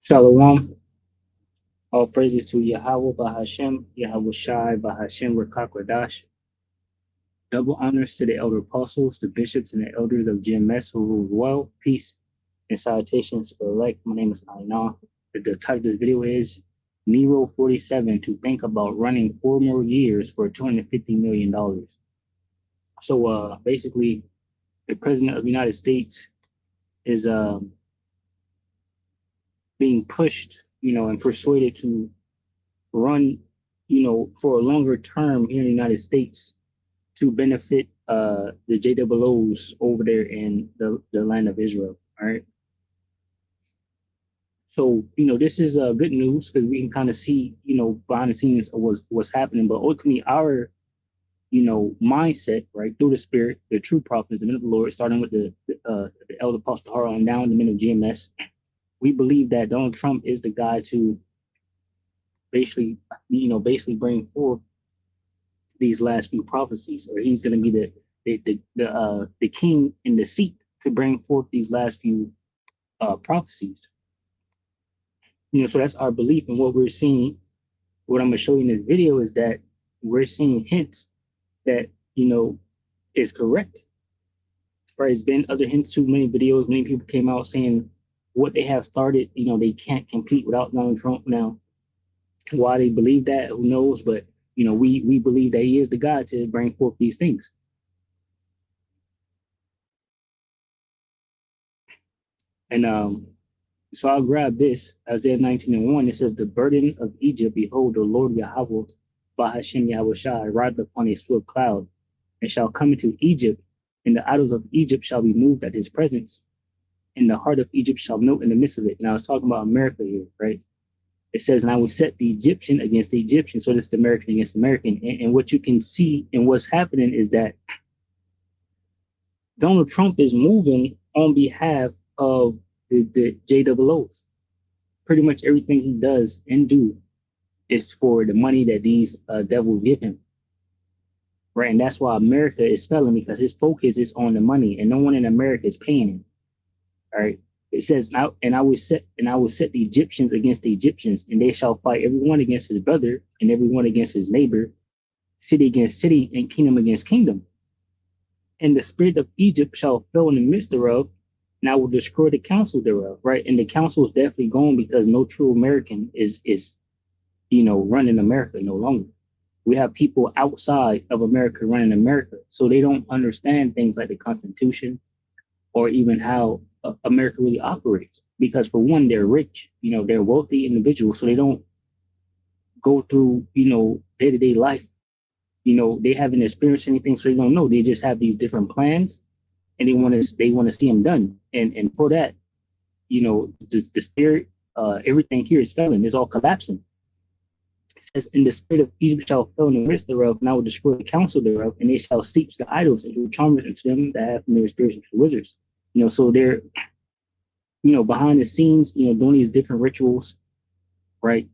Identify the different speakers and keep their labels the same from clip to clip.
Speaker 1: Shalom. All praises to Yahweh Bahashem, Yahweh Shai Bahashem Rakakwadash. Double honors to the elder apostles, the bishops, and the elders of GMS who rule well. Peace and salutations to the elect. My name is Aina. The title of this video is Nero 47 to think about running 4 more years for $250 million. So basically, the president of the United States is being pushed, and persuaded to run, for a longer term here in the United States to benefit the JWOs over there in the land of Israel. All right. So, this is good news because we can kind of see, behind the scenes of what's happening. But ultimately, our, mindset, right, through the Spirit, the true prophets, the men of the Lord, starting with the elder apostle Harlan and down the men of GMS, we believe that Donald Trump is the guy to basically bring forth these last few prophecies, or he's going to be the king in the seat to bring forth these last few prophecies. So that's our belief, and what we're seeing. What I'm going to show you in this video is that we're seeing hints that is correct. Right? There's been other hints too. Many videos, many people came out saying what they have started. They can't compete without Donald Trump now. Why they believe that, who knows? But we believe that he is the God to bring forth these things. And so I'll grab this, Isaiah 19:1. It says, "The burden of Egypt, behold, the Lord Yahweh, Bahashem Yahweh Shai, rideth upon a swift cloud, and shall come into Egypt, and the idols of Egypt shall be moved at his presence, and the heart of Egypt shall melt in the midst of it." Now it's talking about America here, right? It says, "And I will set the Egyptian against the Egyptian." So this is the American against American. And what you can see and what's happening is that Donald Trump is moving on behalf of the JWOs. Pretty much everything he does and do is for the money that these devils give him. Right. And that's why America is failing, because his focus is on the money and no one in America is paying him. All right. It says, now, and I will set the Egyptians against the Egyptians, and they shall fight everyone against his brother and everyone against his neighbor, city against city, and kingdom against kingdom. And the spirit of Egypt shall fail in the midst thereof, and I will destroy the council thereof. Right. And the council is definitely gone, because no true American is running America no longer. We have people outside of America running America, so they don't understand things like the Constitution or even how America really operates. Because for one, they're rich, they're wealthy individuals, so they don't go through, day-to-day life. They haven't experienced anything, so they don't know. They just have these different plans, and they want to see them done. And for that, the spirit, everything here is failing. It's all collapsing. It says, "In the spirit of Egypt shall fail in the midst thereof, and I will destroy the council thereof, and they shall seek the idols and do charmers unto them that have familiar spirits and to wizards." So they're, behind the scenes, doing these different rituals, right?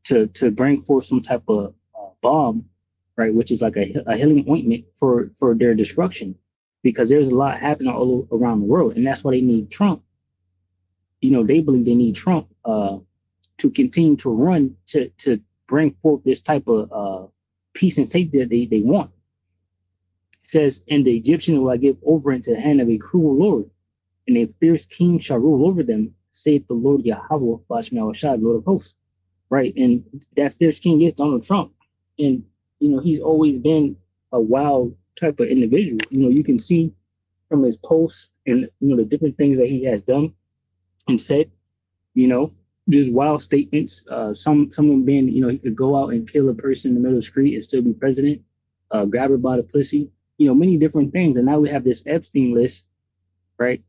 Speaker 1: To bring forth some type of bomb, right, which is like a healing ointment for their destruction, because there's a lot happening all around the world, and that's why they need Trump. They believe they need Trump to continue to run to bring forth this type of peace and safety that they want. It says, "And the Egyptian will I give over into the hand of a cruel Lord, and a fierce king shall rule over them, saith the Lord Yahweh, Bashmi Lord of hosts." Right. And that fierce king is Donald Trump. And, he's always been a wild type of individual. You can see from his posts and, the different things that he has done and said, just wild statements. Some of them being, he could go out and kill a person in the middle of the street and still be president, grab her by the pussy, many different things. And now we have this Epstein list, right,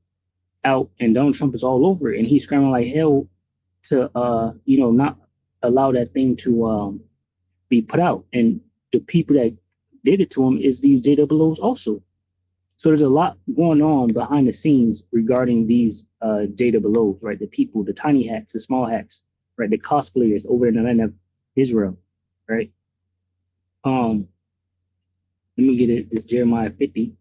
Speaker 1: out, and Donald Trump is all over it, and he's screaming like hell to, not allow that thing to be put out. And the people that did it to him is these JWOs also. So there's a lot going on behind the scenes regarding these JWOs, right? The people, the tiny hats, the small hats, right? The cosplayers over in the land of Israel, right? Let me get it. It's Jeremiah 50.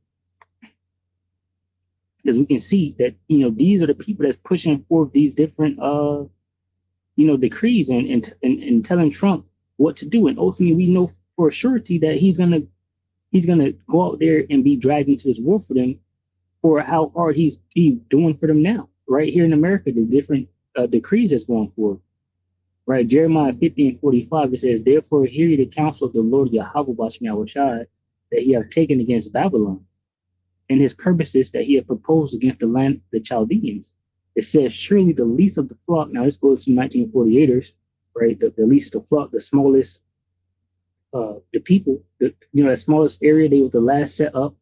Speaker 1: because we can see that these are the people that's pushing forth these different decrees and telling Trump what to do, and ultimately we know for a surety that he's gonna go out there and be dragged into this war for them for how hard he's doing for them now, right here in America, the different decrees that's going forth. Right, Jeremiah 50:45, it says, "Therefore hear ye the counsel of the Lord Yahweh Bashmiawashai, that he have taken against Babylon, and his purposes that he have proposed against the land of the Chaldeans." It says, "Surely the least of the flock," now this goes to 1948ers, right? The least of the flock, the smallest, the people, the smallest area, they were the last set up,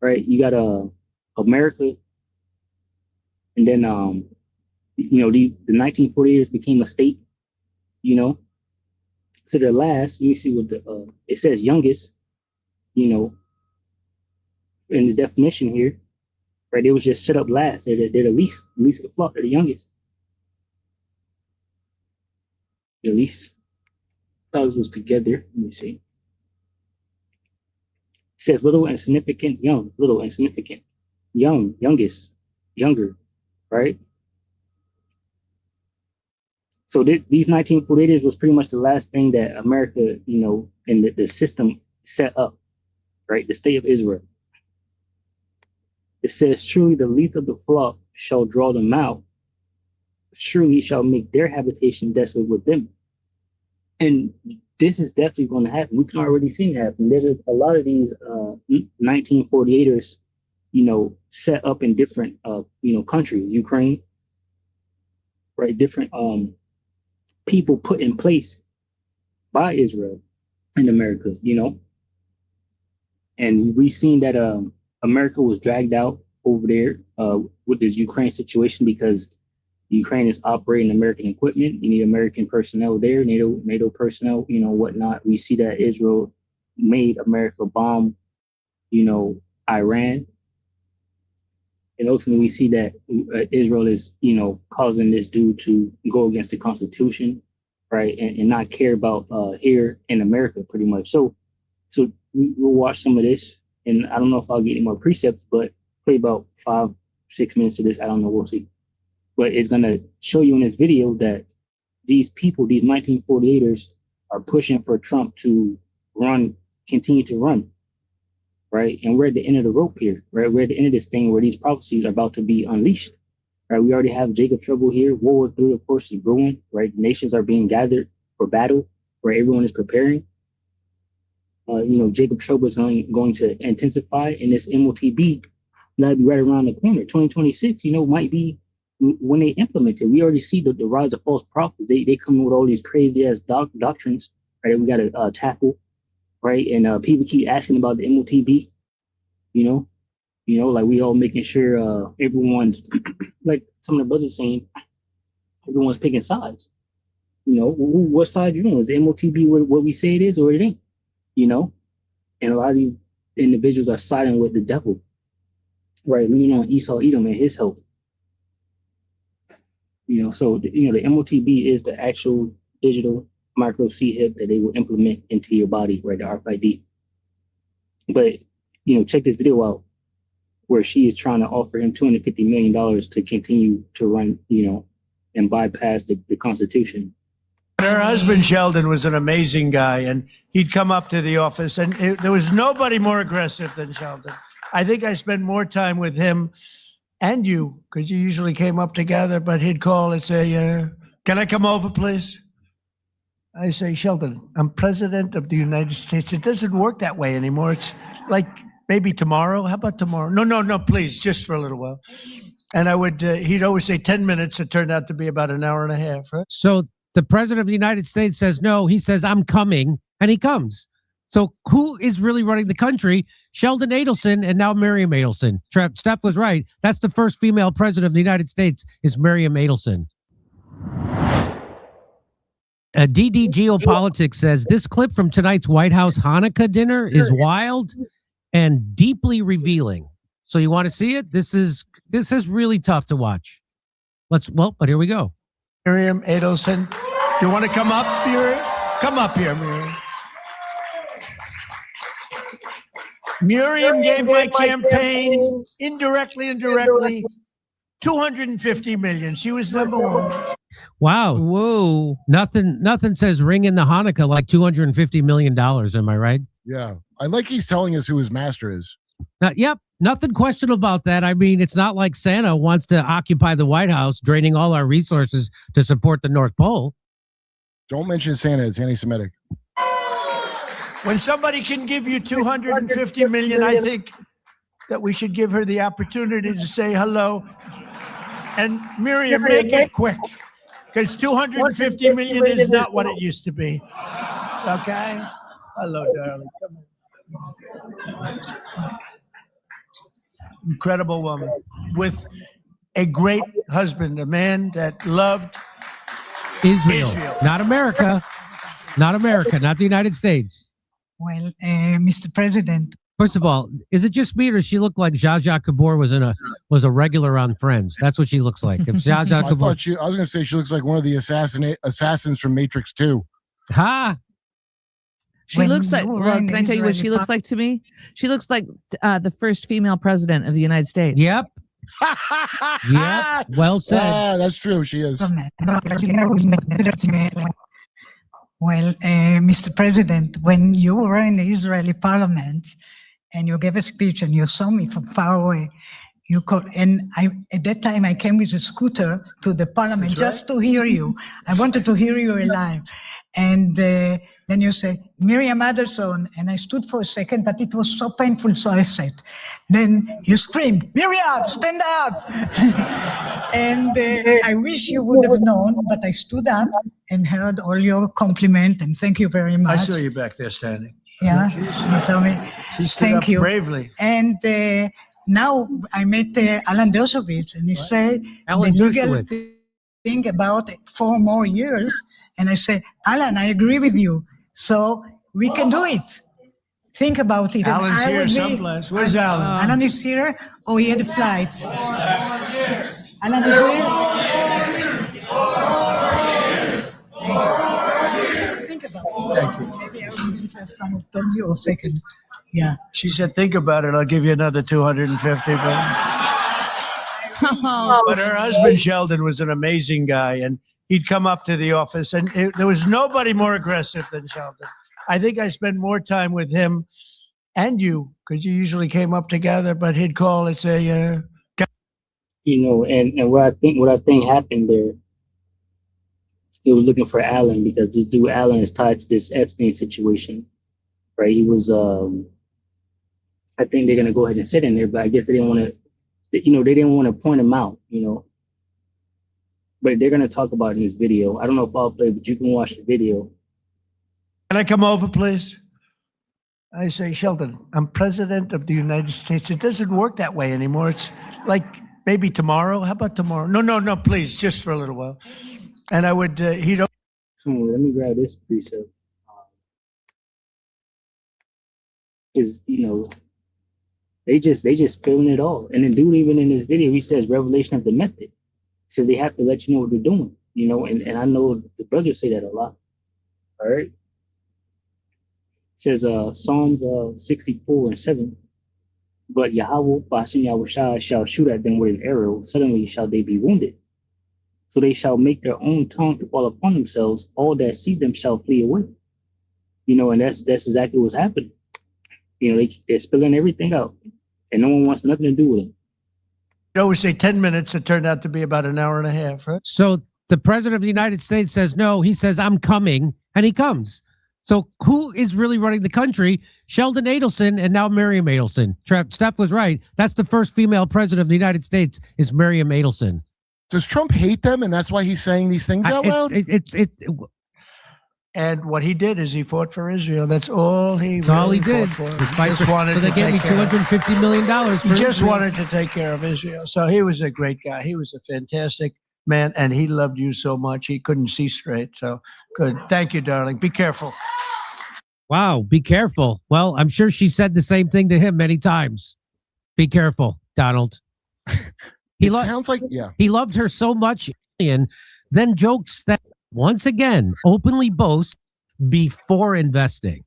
Speaker 1: right? You got America, and then the 1948ers became a state, you know. To the last, you see what it says youngest, in the definition here, right? It was just set up last. They're the least of the flock. They're the youngest. The least. I thought it was together. Let me see. It says little and significant, young, little and significant, young, youngest, younger, right? So these 1948ers was pretty much the last thing that America, and the system set up, right? The state of Israel. It says, "Surely the least of the flock shall draw them out. Surely shall make their habitation desolate with them." And this is definitely going to happen. We can already see it happen. There's a lot of these 1948ers, set up in different, countries, Ukraine, right? Different people put in place by Israel in America, and we've seen that America was dragged out over there with this Ukraine situation because Ukraine is operating American equipment. You need American personnel there, NATO personnel, whatnot. We see that Israel made America bomb, Iran. And ultimately, we see that Israel is, causing this dude to go against the Constitution, right, and not care about here in America, pretty much. So we'll watch some of this, and I don't know if I'll get any more precepts, but play about 5-6 minutes of this. I don't know. We'll see. But it's going to show you in this video that these people, these 1948ers, are pushing for Trump to continue to run, right? And we're at the end of the rope here, right? We're at the end of this thing where these prophecies are about to be unleashed, right? We already have Jacob trouble here. World War III, of course, is brewing, right? Nations are being gathered for battle, where everyone is preparing. Jacob trouble is going to intensify, and this MOTB might be right around the corner. 2026, might be when they implement it. We already see the rise of false prophets. They come with all these crazy ass doctrines, right? We got to tackle, right? And people keep asking about the MOTB, like we all making sure everyone's like some of the brothers saying, everyone's picking sides. What side you on? Is the MOTB what we say it is, or it ain't? And a lot of these individuals are siding with the devil, right? Leaning on Esau Edom and his help. So the MOTB is the actual digital micro C-hip that they will implement into your body, right? The RFID. But check this video out where she is trying to offer him $250 million to continue to run, and bypass the Constitution.
Speaker 2: Her husband, Sheldon, was an amazing guy, and he'd come up to the office, and there was nobody more aggressive than Sheldon. I think I spent more time with him and you, because you usually came up together, but he'd call and say, "Can I come over, please?" I say, "Sheldon, I'm president of the United States." It doesn't work that way anymore. It's like, maybe tomorrow. How about tomorrow? No, please, just for a little while. And he'd always say 10 minutes. It turned out to be about an hour and a half, right?
Speaker 3: So the president of the United States says no. He says, "I'm coming," and he comes. So who is really running the country? Sheldon Adelson and now Miriam Adelson. Steph was right. That's the first female president of the United States is Miriam Adelson. DD Geopolitics says this clip from tonight's White House Hanukkah dinner is wild and deeply revealing. So you want to see it? This is really tough to watch. But here we go.
Speaker 2: Miriam Adelson, you want to come up here? Come up here, Miriam. Miriam gave my campaign indirectly and directly 250 million. She was number one.
Speaker 3: Wow.
Speaker 4: Whoa.
Speaker 3: Nothing says ring in the Hanukkah like $250 million. Am I right?
Speaker 5: Yeah. I like he's telling us who his master is.
Speaker 3: Yep. Nothing questionable about that. I mean, it's not like Santa wants to occupy the White House, draining all our resources to support the North Pole.
Speaker 5: Don't mention Santa. It's anti-Semitic.
Speaker 2: When somebody can give you 250 million, I think that we should give her the opportunity to say hello. And Miriam, make it quick, because 250 million is not what it used to be. Okay? Hello, darling. Come on. Incredible woman with a great husband, a man that loved
Speaker 3: Israel. Not America. Not America. Not the United States.
Speaker 6: Well, Mr. President,
Speaker 3: First of all, is it just me or does she look like Zsa Zsa Gabor was a regular on Friends? That's what she looks like. If Zsa Zsa
Speaker 5: I
Speaker 3: Gabor,
Speaker 5: was going to say she looks like one of the assassins from Matrix 2.
Speaker 3: ha,
Speaker 4: She
Speaker 6: When
Speaker 4: looks like,
Speaker 6: you were
Speaker 4: well,
Speaker 6: in
Speaker 4: can I tell you what
Speaker 6: Israeli
Speaker 4: she looks like to me? She looks like the first female president of the United States.
Speaker 3: yep, yep. Well said.
Speaker 5: Ah, that's true. She is.
Speaker 6: well, Mr. President, when you were in the Israeli parliament and you gave a speech and you saw me from far away, you called, and at that time I came with a scooter to the parliament just to hear you. I wanted to hear you alive. And then you say, Miriam Adelson, and I stood for a second, but it was so painful, so I said. Then you screamed, Miriam, stand up! And I wish you would have known, but I stood up and heard all your compliment, and thank you very much.
Speaker 2: I saw you back there standing.
Speaker 6: Yeah, you saw me.
Speaker 2: She stood
Speaker 6: Thank
Speaker 2: up
Speaker 6: you.
Speaker 2: bravely.
Speaker 6: And now I met Alan Dershowitz, and he said
Speaker 3: Alan
Speaker 6: the legal
Speaker 3: Dershowitz.
Speaker 6: thing about 4 more years. And I said, Alan, I agree with you. So we can do it. Think about it. And
Speaker 2: Alan's
Speaker 6: I
Speaker 2: here
Speaker 6: would be-
Speaker 2: someplace. Where's Alan?
Speaker 6: Alan is here, or he had a flight? Alan is here? Think about it.
Speaker 2: Thank you.
Speaker 6: Maybe I will be the first one to tell you, or second. Yeah.
Speaker 2: She said, think about it. I'll give you another 250. But her husband, Sheldon, was an amazing guy. And he'd come up to the office, and there was nobody more aggressive than Sheldon. I think I spent more time with him and you, because you usually came up together, but he'd call and say,
Speaker 1: You know, and what I think happened there, he was looking for Alan because this dude Alan is tied to this Epstein situation, right? He was, I think they're gonna go ahead and sit in there, but I guess they didn't want to, they didn't want to point him out, But they're gonna talk about it in this video. I don't know if I'll play, but you can watch the video.
Speaker 2: can I come over, please? I say, Sheldon, I'm president of the United States. It doesn't work that way anymore. It's like maybe tomorrow. How about tomorrow? No, please, just for a little while. And I would, he'd
Speaker 1: So let me grab this precept. Is they just spilling it all. And the dude even in this video, he says revelation of the method. So they have to let you know what they're doing, and I know the brothers say that a lot. All right. It says Psalms 64:7. But Yahweh, Bashan Yahushua, shall shoot at them with an arrow. Suddenly shall they be wounded. So they shall make their own tongue to fall upon themselves. All that see them shall flee away. And that's exactly what's happening. They're spilling everything out, and no one wants nothing to do with it.
Speaker 2: always say 10 minutes. It turned out to be about an hour and a half, right?
Speaker 3: So the president of the United States says no. He says, I'm coming, and he comes. So who is really running the country? Sheldon Adelson and now Miriam Adelson. Steph was right. That's the first female president of the United States is Miriam Adelson.
Speaker 5: Does Trump hate them, and that's why he's saying these things out loud?
Speaker 2: And what he did is he fought for Israel. That's all he
Speaker 3: That's all he
Speaker 2: really
Speaker 3: did.
Speaker 2: fought for.
Speaker 3: was
Speaker 2: He
Speaker 3: fight
Speaker 2: just
Speaker 3: for-
Speaker 2: wanted
Speaker 3: so they
Speaker 2: to
Speaker 3: gave me
Speaker 2: take care of-
Speaker 3: $250 million.
Speaker 2: He just wanted to take care of Israel. So he was a great guy. He was a fantastic man, and he loved you so much he couldn't see straight. So good. Thank you, darling. Be careful.
Speaker 3: Wow, be careful. Well, I'm sure she said the same thing to him many times. Be careful, Donald.
Speaker 5: It sounds like, yeah.
Speaker 3: He loved her so much, and then jokes that once again openly boast before investing.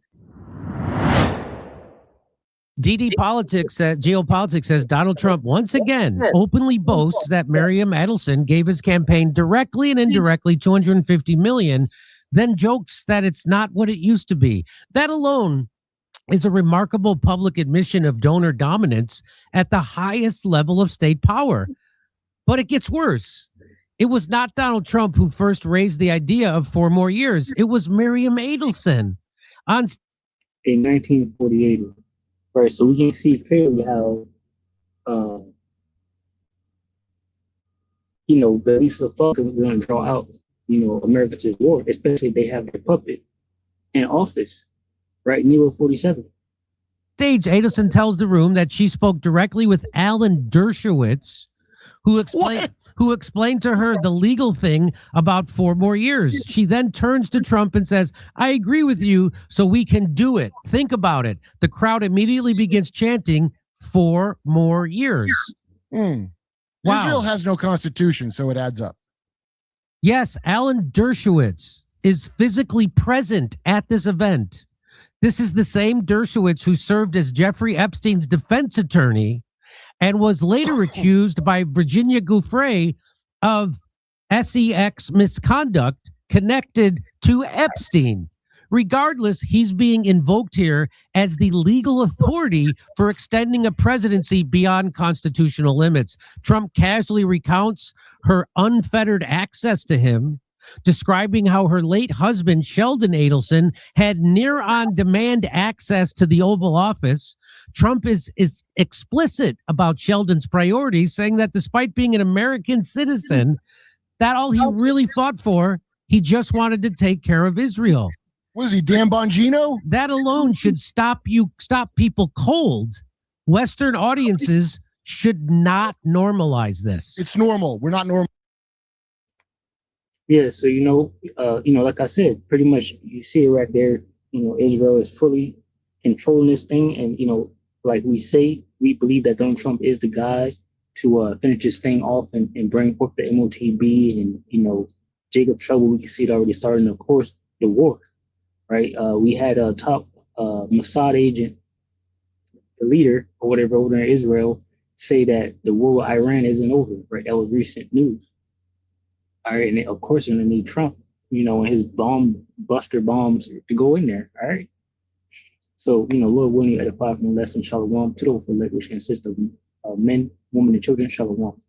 Speaker 3: Geopolitics says Donald Trump once again openly boasts that Miriam Adelson gave his campaign directly and indirectly $250 million, then jokes that it's not what it used to be. That alone is a remarkable public admission of donor dominance at the highest level of state power. But it gets worse. It was not Donald Trump who first raised the idea of 4 more years. It was Miriam Adelson.
Speaker 1: In 1948, right? So we can see clearly how, the least of the Republicans want to draw out, America to war, especially if they have their puppet in office, right? Nero 47.
Speaker 3: Stage, Adelson tells the room that she spoke directly with Alan Dershowitz, who explained to her the legal thing about 4 more years. She then turns to Trump and says, I agree with you, so we can do it. Think about it. The crowd immediately begins chanting 4 more years.
Speaker 5: Mm.
Speaker 3: Wow.
Speaker 5: Israel has no constitution, so it adds up.
Speaker 3: Yes, Alan Dershowitz is physically present at this event. This is the same Dershowitz who served as Jeffrey Epstein's defense attorney and was later accused by Virginia Giuffre of sex misconduct connected to Epstein. Regardless, he's being invoked here as the legal authority for extending a presidency beyond constitutional limits. Trump casually recounts her unfettered access to him, describing how her late husband, Sheldon Adelson, had near on demand access to the Oval Office. Trump is explicit about Sheldon's priorities, saying that despite being an American citizen, that all he really fought for, he just wanted to take care of Israel.
Speaker 5: What is he, Dan Bongino?
Speaker 3: That alone should stop people cold. Western audiences should not normalize this.
Speaker 5: It's normal. We're not normal.
Speaker 1: Yeah, so like I said, pretty much you see it right there. Israel is fully controlling this thing, and like we say, we believe that Donald Trump is the guy to finish this thing off and bring forth the MOTB and Jacob Trouble. We can see it already starting, of course, the war. Right? We had a top Mossad agent, the leader or whatever over there in Israel, say that the war with Iran isn't over. Right? That was recent news. All right, and of course, you're gonna need Trump, and his bomb buster bombs to go in there. All right. So, Lord willing, at a 5 lesson, Shalom, to the full which consists of men, women, and children, Shalom.